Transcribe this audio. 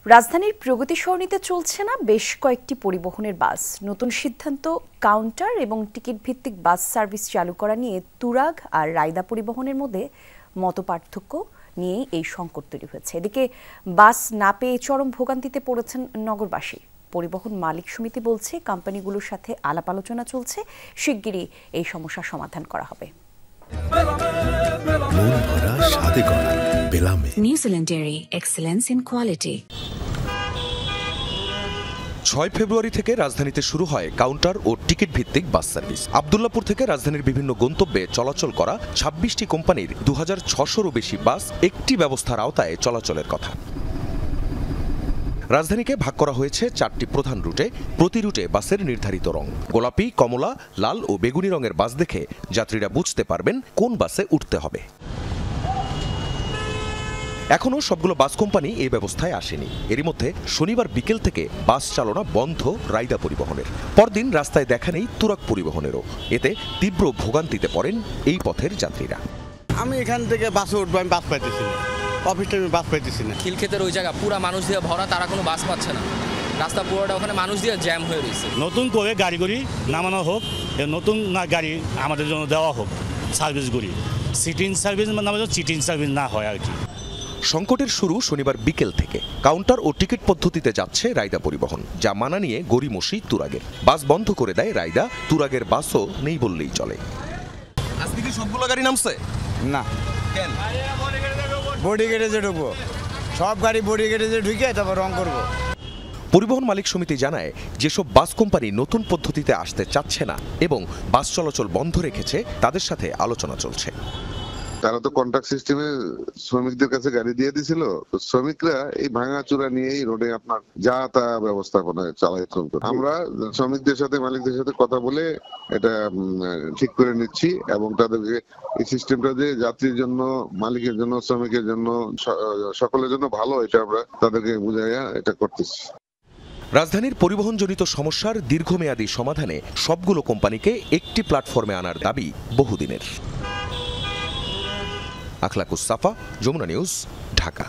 রাজধানীর প্রগতি সরণিতে চলছে না বেশ কয়েকটি পরিবহনের বাস। নতুন সিদ্ধান্ত কাউন্টার এবং টিকিট ভিত্তিক বাস সার্ভিস চালু করা নিয়ে তুরাগ আর রায়দা পরিবহনের মধ্যে মতপার্থক্য নিয়েই এই সংকট তৈরি হয়েছে। এদিকে বাস না পেয়ে চরম ভোগান্তিতে পড়েছেন নগরবাসী। পরিবহন মালিক সমিতি বলছে কোম্পানিগুলোর সাথে আলাপ আলোচনা চলছে, শিগগিরই এই সমস্যার সমাধান করা হবে। New Zealand Dairy, excellence in quality. 6 ফেব্রুয়ারি থেকে রাজধানীতে শুরু হয় কাউন্টার ও টিকিট ভিত্তিক বাস সার্ভিস। আব্দুল্লাহপুর থেকে রাজধানীর বিভিন্ন গন্তব্যে চলাচল করা 26টি কোম্পানির 2600-রও বেশি বাস একটি ব্যবস্থার আওতায় চলাচলের কথা। রাজধানীকে ভাগ করা হয়েছে 4টি প্রধান রুটে। প্রতি রুটে বাসের নির্ধারিত রং গোলাপি, কমলা, লাল ও বেগুনি রঙের বাস দেখে যাত্রীরা বুঝতে পারবেন কোন বাসে উঠতে হবে। এখনও সবগুলো বাস কোম্পানি এই ব্যবস্থায় আসেনি। এরই মধ্যে শনিবার বিকেল থেকে বাস চালনা বন্ধ রায়দা পরিবহনের। পরদিন রাস্তায় দেখা নেই তুরাগ পরিবহনেরও। এতে তীব্র ভোগান্তিতে পড়েন এই পথের যাত্রীরা। আমি এখান থেকে বাসে উঠবো, আমি বাস পাইতেছি না, অফিস টাইমে বাস পাইতেছি না। খিলক্ষেতের ওই জায়গা পুরা মানুষ দিয়ে ভরা, তারা কোনো বাস পাচ্ছে না। রাস্তা পুরোটা ওখানে মানুষ দিয়ে জ্যাম হয়ে রয়েছে। নতুন করে গাড়িগুড়ি নামানো হোক, নতুন না গাড়ি আমাদের জন্য দেওয়া হোক, সার্ভিসগুলি সিটিং সার্ভিস নামে চিটিং সার্ভিস না হয় আর কি। সংকটের শুরু শনিবার বিকেল থেকে। কাউন্টার ও টিকিট পদ্ধতিতে যাচ্ছে রায়দা পরিবহন, যা মানা নিয়ে গড়িমসি তুরাগের। বাস বন্ধ করে দেয় রায়দা, তুরাগের বাসও নেই বললেই চলে। আজকে কি সবগুলো গাড়ি নামছে? না, কেন? বডি গ্যারেজে ঢুকবো, সব গাড়ি বডি গ্যারেজে ঢুকে তারপর রং করবো। পরিবহন মালিক সমিতি জানায়, যেসব বাস কোম্পানি নতুন পদ্ধতিতে আসতে চাচ্ছে না এবং বাস চলাচল বন্ধ রেখেছে তাদের সাথে আলোচনা চলছে। তারা তো কন্ট্রাক্ট সিস্টেমে শ্রমিকদের কাছে গাড়ি দিয়ে দিছিল, তো শ্রমিকরা এই ভাঙাচোরা নিয়েই রোডে আপনার যা তা ব্যবস্থাপনা চালাই চলতো। আমরা শ্রমিকদের সাথে মালিকদের সাথে কথা বলে এটা ঠিক করে নিচ্ছি এবং তাদেরকে এই সিস্টেমটা যে যাত্রীর জন্য, মালিকের জন্য, শ্রমিকের জন্য, সকলের জন্য ভালো, এটা আমরা তাদেরকে বুঝাইয়া এটা করতেছি। রাজধানীর পরিবহনজনিত সমস্যার দীর্ঘমেয়াদী সমাধানে সবগুলো কোম্পানিকে একটি প্ল্যাটফর্মে আনার দাবি বহুদিনের। আখলাকুস সাফা, যমুনা নিউজ, ঢাকা।